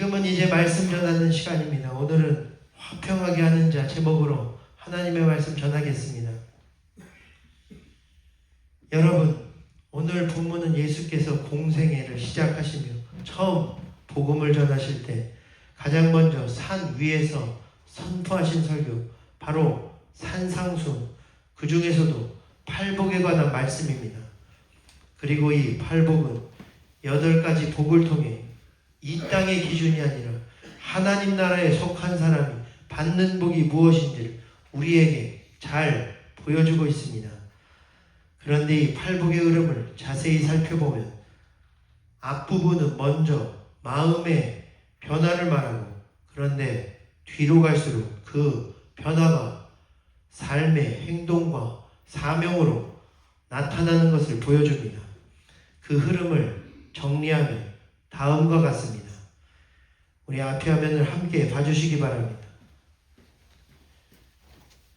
지금은 이제 말씀 전하는 시간입니다. 오늘은 화평하게 하는 자 제목으로 하나님의 말씀 전하겠습니다. 여러분, 오늘 본문은 예수께서 공생애를 시작하시며 처음 복음을 전하실 때 가장 먼저 산 위에서 선포하신 설교, 바로 산상순, 그 중에서도 팔복에 관한 말씀입니다. 그리고 이 팔복은 8가지 복을 통해 이 땅의 기준이 아니라 하나님 나라에 속한 사람이 받는 복이 무엇인지를 우리에게 잘 보여주고 있습니다. 그런데 이 팔복의 흐름을 자세히 살펴보면 앞부분은 먼저 마음의 변화를 말하고, 그런데 뒤로 갈수록 그 변화가 삶의 행동과 사명으로 나타나는 것을 보여줍니다. 그 흐름을 정리하면 다음과 같습니다. 우리 앞에 화면을 함께 봐주시기 바랍니다.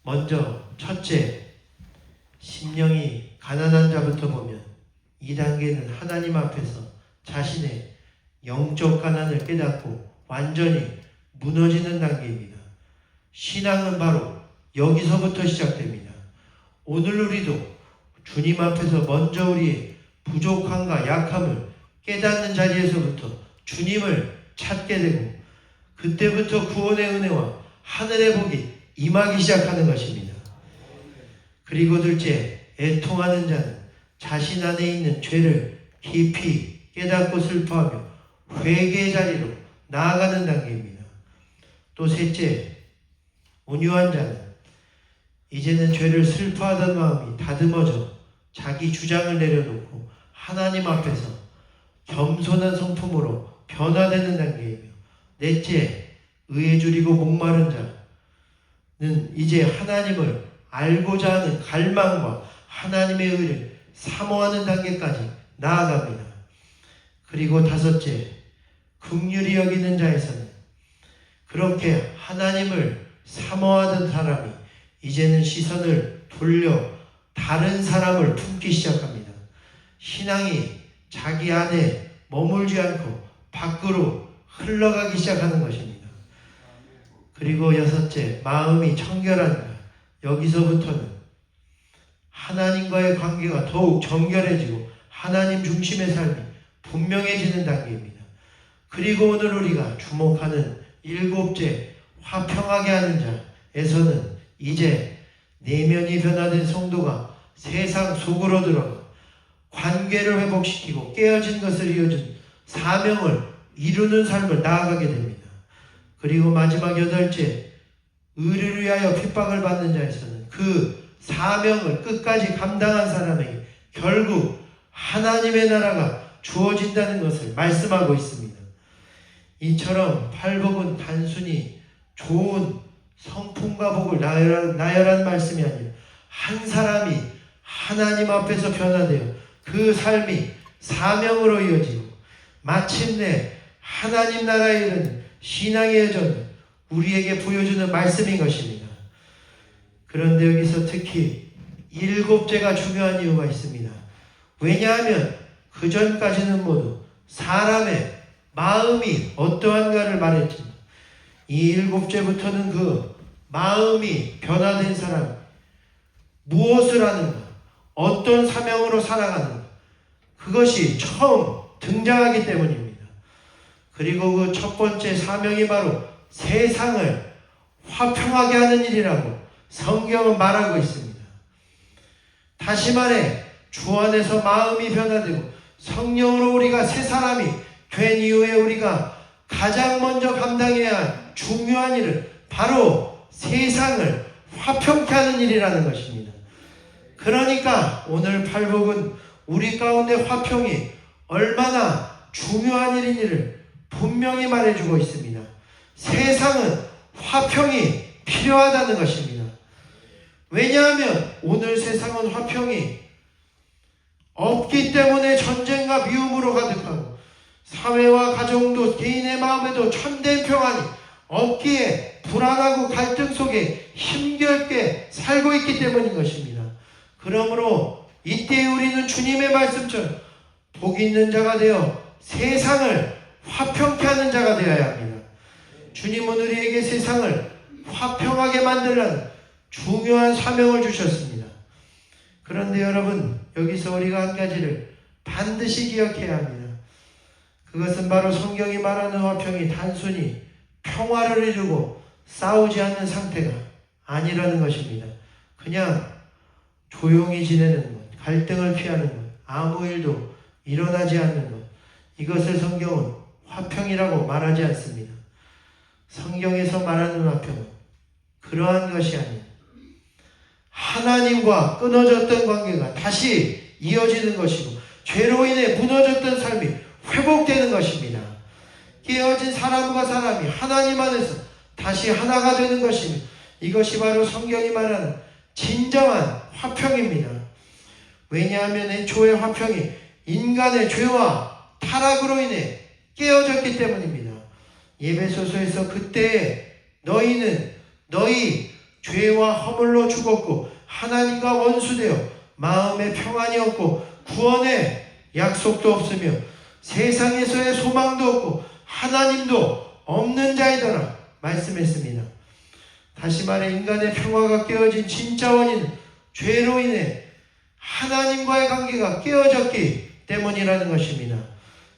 먼저 첫째, 심령이 가난한 자부터 보면 이 단계는 하나님 앞에서 자신의 영적 가난을 깨닫고 완전히 무너지는 단계입니다. 신앙은 바로 여기서부터 시작됩니다. 오늘 우리도 주님 앞에서 먼저 우리의 부족함과 약함을 깨닫는 자리에서부터 주님을 찾게 되고, 그때부터 구원의 은혜와 하늘의 복이 임하기 시작하는 것입니다. 그리고 둘째, 애통하는 자는 자신 안에 있는 죄를 깊이 깨닫고 슬퍼하며 회개의 자리로 나아가는 단계입니다. 또 셋째, 온유한 자는 이제는 죄를 슬퍼하던 마음이 다듬어져 자기 주장을 내려놓고 하나님 앞에서 겸손한 성품으로 변화되는 단계이며, 넷째, 의에 줄이고 목마른 자는 이제 하나님을 알고자 하는 갈망과 하나님의 의를 사모하는 단계까지 나아갑니다. 그리고 다섯째, 긍휼히 여기는 자에서는 그렇게 하나님을 사모하던 사람이 이제는 시선을 돌려 다른 사람을 품기 시작합니다. 신앙이 자기 안에 머물지 않고 밖으로 흘러가기 시작하는 것입니다. 그리고 여섯째, 마음이 청결한 자. 여기서부터는 하나님과의 관계가 더욱 정결해지고 하나님 중심의 삶이 분명해지는 단계입니다. 그리고 오늘 우리가 주목하는 일곱째, 화평하게 하는 자에서는 이제 내면이 변화된 성도가 세상 속으로 들어가 관계를 회복시키고 깨어진 것을 이어준 사명을 이루는 삶을 나아가게 됩니다. 그리고 마지막 여덟째, 의를 위하여 핍박을 받는 자에서는 그 사명을 끝까지 감당한 사람에게 결국 하나님의 나라가 주어진다는 것을 말씀하고 있습니다. 이처럼 팔복은 단순히 좋은 성품과 복을 나열한 말씀이 아니라 한 사람이 하나님 앞에서 변화되어 그 삶이 사명으로 이어지고 마침내 하나님 나라에 이르는 신앙의 여정을 우리에게 보여주는 말씀인 것입니다. 그런데 여기서 특히 일곱째가 중요한 이유가 있습니다. 왜냐하면 그 전까지는 모두 사람의 마음이 어떠한가를 말했지만 이 일곱째부터는 그 마음이 변화된 사람, 무엇을 하는가, 어떤 사명으로 살아가는가, 그것이 처음 등장하기 때문입니다. 그리고 그 첫 번째 사명이 바로 세상을 화평하게 하는 일이라고 성경은 말하고 있습니다. 다시 말해 주 안에서 마음이 변화되고 성령으로 우리가 새 사람이 된 이후에 우리가 가장 먼저 감당해야 할 중요한 일은 바로 세상을 화평케 하는 일이라는 것입니다. 그러니까 오늘 팔복은 우리 가운데 화평이 얼마나 중요한 일인지를 분명히 말해주고 있습니다. 세상은 화평이 필요하다는 것입니다. 왜냐하면 오늘 세상은 화평이 없기 때문에 전쟁과 미움으로 가득하고 사회와 가정도 개인의 마음에도 참된 평안이 없기에 불안하고 갈등 속에 힘겹게 살고 있기 때문인 것입니다. 그러므로 이때 우리는 주님의 말씀처럼 복 있는 자가 되어 세상을 화평케 하는 자가 되어야 합니다. 주님은 우리에게 세상을 화평하게 만들라는 중요한 사명을 주셨습니다. 그런데 여러분, 여기서 우리가 한 가지를 반드시 기억해야 합니다. 그것은 바로 성경이 말하는 화평이 단순히 평화를 이루고 싸우지 않는 상태가 아니라는 것입니다. 그냥 조용히 지내는 것, 갈등을 피하는 것, 아무 일도 일어나지 않는 것, 이것을 성경은 화평이라고 말하지 않습니다. 성경에서 말하는 화평은 그러한 것이 아닌 하나님과 끊어졌던 관계가 다시 이어지는 것이고 죄로 인해 무너졌던 삶이 회복되는 것입니다. 깨어진 사람과 사람이 하나님 안에서 다시 하나가 되는 것이며 이것이 바로 성경이 말하는 진정한 화평입니다. 왜냐하면 애초에 화평이 인간의 죄와 타락으로 인해 깨어졌기 때문입니다. 에베소서에서 그때에 너희 죄와 허물로 죽었고 하나님과 원수되어 마음에 평안이 없고 구원의 약속도 없으며 세상에서의 소망도 없고 하나님도 없는 자이더라 말씀했습니다. 다시 말해 인간의 평화가 깨어진 진짜 원인은 죄로 인해 하나님과의 관계가 깨어졌기 때문이라는 것입니다.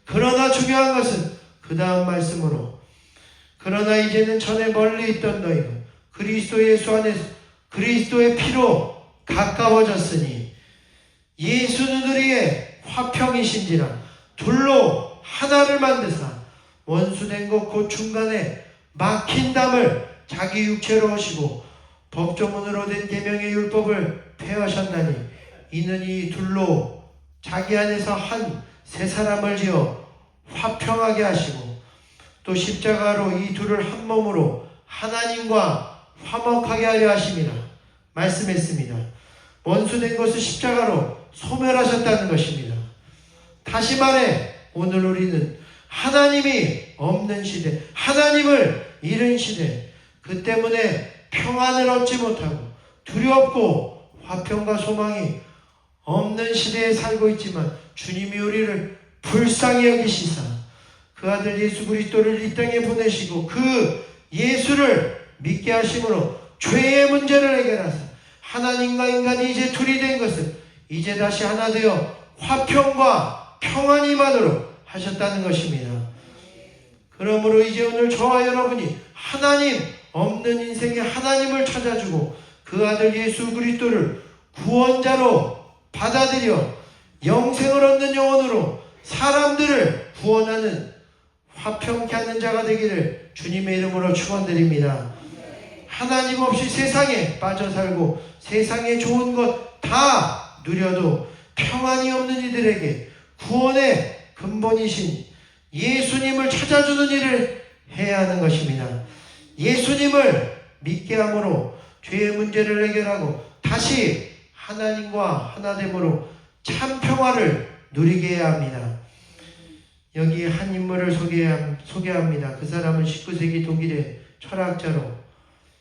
그러나 중요한 것은 그 다음 말씀으로 그러나 이제는 전에 멀리 있던 너희가 그리스도 예수 안에서 그리스도의 피로 가까워졌으니 예수는 우리의 화평이신지라 둘로 하나를 만드사 원수된 것 곧 중간에 막힌 담을 자기 육체로 하시고 법조문으로 된 계명의 율법을 폐하셨나니 이는 이 둘로 자기 안에서 한 세 사람을 지어 화평하게 하시고 또 십자가로 이 둘을 한 몸으로 하나님과 화목하게 하려 하심이라 말씀했습니다. 원수된 것을 십자가로 소멸하셨다는 것입니다. 다시 말해 오늘 우리는 하나님이 없는 시대, 하나님을 잃은 시대, 그 때문에 평안을 얻지 못하고 두렵고 화평과 소망이 없는 시대에 살고 있지만 주님이 우리를 불쌍히 여기시사 그 아들 예수 그리스도를 이 땅에 보내시고 그 예수를 믿게 하심으로 죄의 문제를 해결하사 하나님과 인간이 이제 둘이 된 것을 이제 다시 하나 되어 화평과 평안이 임하도록 하셨다는 것입니다. 그러므로 이제 오늘 저와 여러분이 하나님 없는 인생에 하나님을 찾아주고 그 아들 예수 그리스도를 구원자로 받아들여 영생을 얻는 영혼으로 사람들을 구원하는 화평케 하는 자가 되기를 주님의 이름으로 축원드립니다. 하나님 없이 세상에 빠져 살고 세상에 좋은 것 다 누려도 평안이 없는 이들에게 구원의 근본이신 예수님을 찾아주는 일을 해야 하는 것입니다. 예수님을 믿게 함으로 죄의 문제를 해결하고 다시 하나님과 하나됨으로 참 평화를 누리게 해야 합니다. 여기 한 인물을 소개합니다. 그 사람은 19세기 독일의 철학자로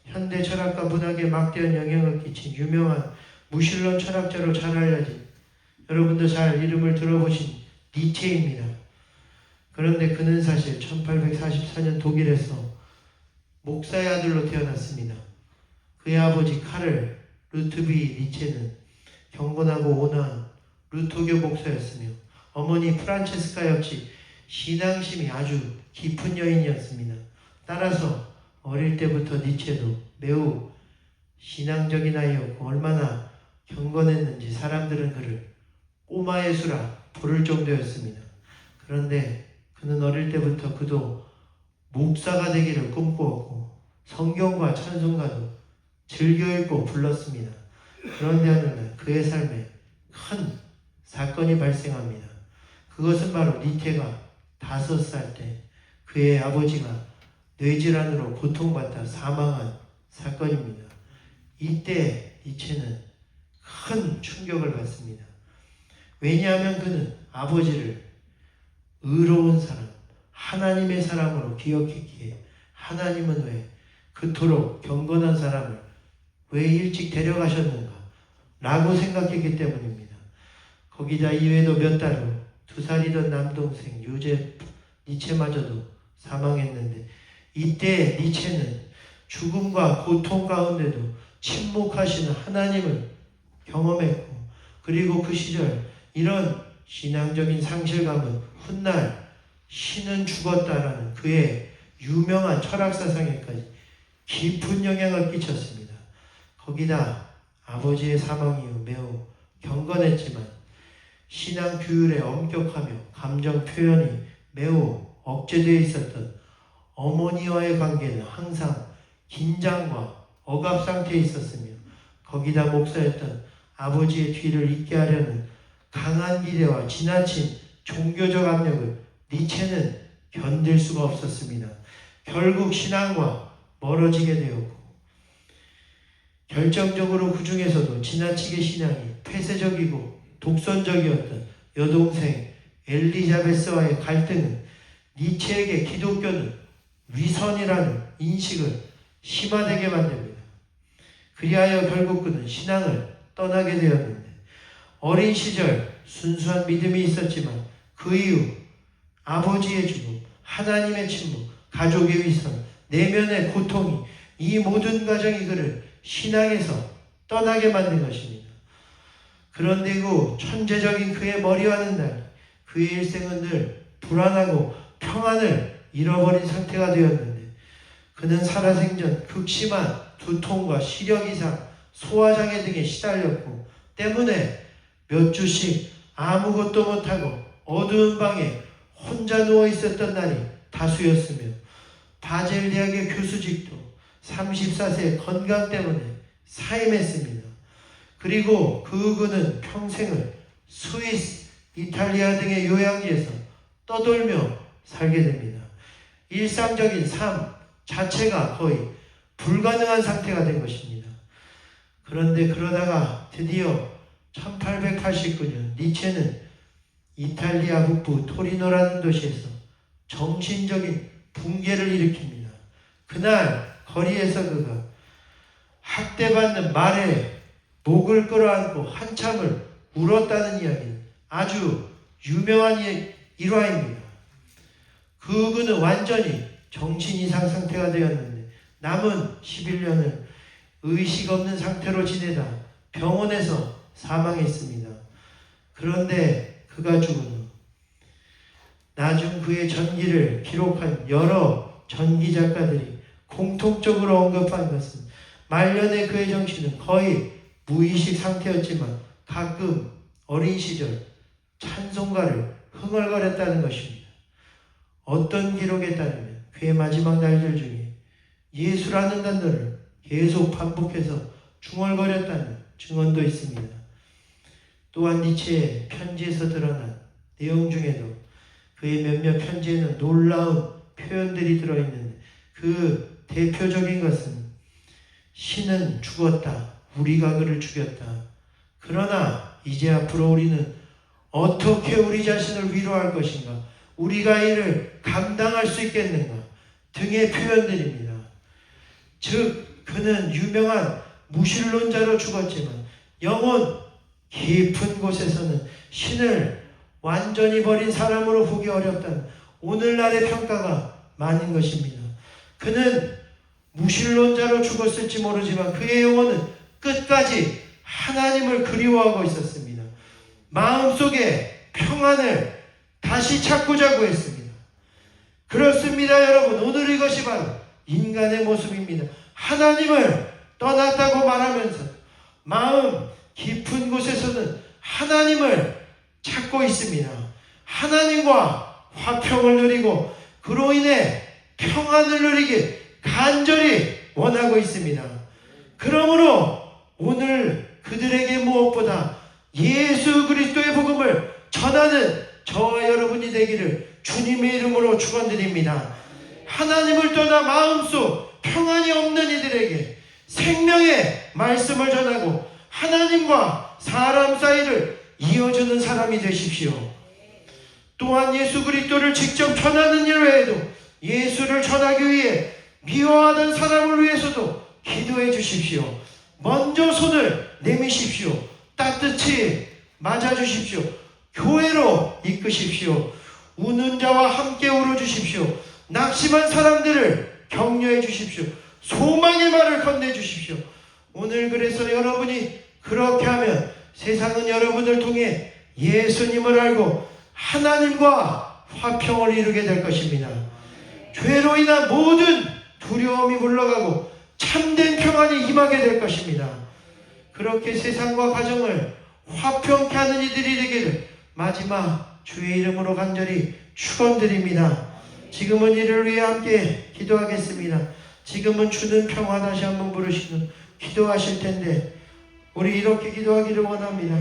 현대 철학과 문학에 막대한 영향을 끼친 유명한 무신론 철학자로 잘 알려진 여러분도 잘 이름을 들어보신 니체입니다. 그런데 그는 사실 1844년 독일에서 목사의 아들로 태어났습니다. 그의 아버지 카를 루트비 니체는 경건하고 온화한 루터교 목사였으며 어머니 프란체스카 역시 신앙심이 아주 깊은 여인이었습니다. 따라서 어릴 때부터 니체도 매우 신앙적인 아이였고 얼마나 경건했는지 사람들은 그를 꼬마 예수라 부를 정도였습니다. 그런데 그는 어릴 때부터 그도 목사가 되기를 꿈꾸었고 성경과 찬송가도 즐겨 읽고 불렀습니다. 그런데 어느 날 그의 삶에 큰 사건이 발생합니다. 그것은 바로 니체가 5살 때 그의 아버지가 뇌질환으로 고통받다 사망한 사건입니다. 이때 니체는 큰 충격을 받습니다. 왜냐하면 그는 아버지를 의로운 사람, 하나님의 사람으로 기억했기에 하나님은 왜 그토록 경건한 사람을 왜 일찍 데려가셨는가 라고 생각했기 때문입니다. 거기다 이외에도 몇 달 후 2살이던 남동생 요셉 니체마저도 사망했는데, 이때 니체는 죽음과 고통 가운데도 침묵하시는 하나님을 경험했고, 그리고 그 시절 이런 신앙적인 상실감은 훗날 신은 죽었다라는 그의 유명한 철학사상에까지 깊은 영향을 끼쳤습니다. 거기다 아버지의 사망 이후 매우 경건했지만 신앙 규율에 엄격하며 감정 표현이 매우 억제되어 있었던 어머니와의 관계는 항상 긴장과 억압 상태에 있었으며, 거기다 목사였던 아버지의 뒤를 잇게 하려는 강한 기대와 지나친 종교적 압력을 니체는 견딜 수가 없었습니다. 결국 신앙과 멀어지게 되었고, 결정적으로 그 중에서도 지나치게 신앙이 폐쇄적이고 독선적이었던 여동생 엘리자베스와의 갈등은 니체에게 기독교는 위선이라는 인식을 심화되게 만듭니다. 그리하여 결국 그는 신앙을 떠나게 되었는데, 어린 시절 순수한 믿음이 있었지만 그 이후 아버지의 죽음, 하나님의 침묵, 가족의 위선, 내면의 고통이 이 모든 과정이 그를 신앙에서 떠나게 만든 것입니다. 그런데 그 천재적인 그의 머리와는 달리 그의 일생은 늘 불안하고 평안을 잃어버린 상태가 되었는데, 그는 살아생전 극심한 두통과 시력 이상, 소화장애 등에 시달렸고, 때문에 몇 주씩 아무것도 못하고 어두운 방에 혼자 누워 있었던 날이 다수였으며, 바젤 대학의 교수직도 34세 건강 때문에 사임했습니다. 그리고 그는 평생을 스위스, 이탈리아 등의 요양지에서 떠돌며 살게 됩니다. 일상적인 삶 자체가 거의 불가능한 상태가 된 것입니다. 그런데 그러다가 드디어 1889년 니체는 이탈리아 북부 토리노라는 도시에서 정신적인 붕괴를 일으킵니다. 그날 거리에서 그가 학대받는 말에 목을 끌어안고 한참을 울었다는 이야기는 아주 유명한 일화입니다. 그는 완전히 정신 이상 상태가 되었는데 남은 11년을 의식 없는 상태로 지내다 병원에서 사망했습니다. 그런데 그가 죽은 후 나중 그의 전기를 기록한 여러 전기 작가들이 공통적으로 언급한 것은 말년의 그의 정신은 거의 무의식 상태였지만 가끔 어린 시절 찬송가를 흥얼거렸다는 것입니다. 어떤 기록에 따르면 그의 마지막 날들 중에 예수라는 단어를 계속 반복해서 중얼거렸다는 증언도 있습니다. 또한 니체의 편지에서 드러난 내용 중에도 그의 몇몇 편지에는 놀라운 표현들이 들어있는데, 그 대표적인 것은 신은 죽었다. 우리가 그를 죽였다. 그러나 이제 앞으로 우리는 어떻게 우리 자신을 위로할 것인가? 우리가 이를 감당할 수 있겠는가? 등의 표현들입니다. 즉 그는 유명한 무신론자로 죽었지만 영혼 깊은 곳에서는 신을 완전히 버린 사람으로 보기 어렵다는 오늘날의 평가가 많은 것입니다. 그는 무신론자로 죽었을지 모르지만 그의 영혼은 끝까지 하나님을 그리워하고 있었습니다. 마음속에 평안을 다시 찾고자 했습니다. 그렇습니다, 여러분. 오늘 이것이 바로 인간의 모습입니다. 하나님을 떠났다고 말하면서 마음 깊은 곳에서는 하나님을 찾고 있습니다. 하나님과 화평을 누리고 그로 인해 평안을 누리길 간절히 원하고 있습니다. 그러므로 오늘 그들에게 무엇보다 예수 그리스도의 복음을 전하는 저와 여러분이 되기를 주님의 이름으로 축원드립니다. 하나님을 떠나 마음속 평안이 없는 이들에게 생명의 말씀을 전하고 하나님과 사람 사이를 이어주는 사람이 되십시오. 또한 예수 그리스도를 직접 전하는 일 외에도 예수를 전하기 위해 미워하던 사람을 위해서도 기도해 주십시오. 먼저 손을 내미십시오. 따뜻히 맞아주십시오. 교회로 이끄십시오. 우는 자와 함께 울어주십시오. 낙심한 사람들을 격려해 주십시오. 소망의 말을 건네주십시오. 오늘 그래서 여러분이 그렇게 하면 세상은 여러분을 통해 예수님을 알고 하나님과 화평을 이루게 될 것입니다. 죄로 인한 모든 두려움이 물러가고 참된 평안이 임하게 될 것입니다. 그렇게 세상과 가정을 화평케 하는 이들이 되기를 마지막 주의 이름으로 간절히 축원드립니다. 지금은 이를 위해 함께 기도하겠습니다. 지금은 주는 평화 다시 한번 부르시는 기도하실 텐데 우리 이렇게 기도하기를 원합니다.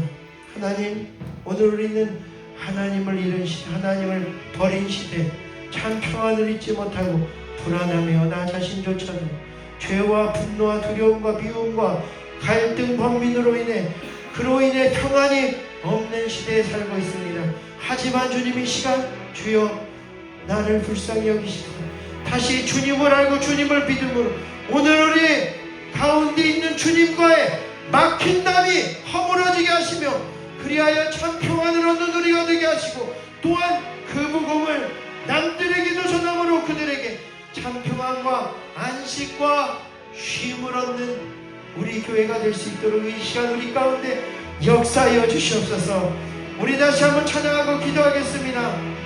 하나님, 오늘 우리는 하나님을 잃은 시대, 하나님을 버린 시대, 참 평안을 잊지 못하고 불안하며 나 자신조차도 죄와 분노와 두려움과 미움과 갈등 번민으로 인해 그로 인해 평안이 없는 시대에 살고 있습니다. 하지만 주님 이 시간 주여 나를 불쌍히 여기시고 다시 주님을 알고 주님을 믿음으로 오늘 우리 가운데 있는 주님과의 막힌 담이 허물어지게 하시며 그리하여 참 평안을 얻는 우리가 되게 하시고 또한 그 복음을 남들에게도 전함으로 그들에게 참 평안과 안식과 쉼을 얻는 우리 교회가 될 수 있도록 이 시간 우리 가운데 역사하여 주시옵소서. 우리 다시 한번 찬양하고 기도하겠습니다.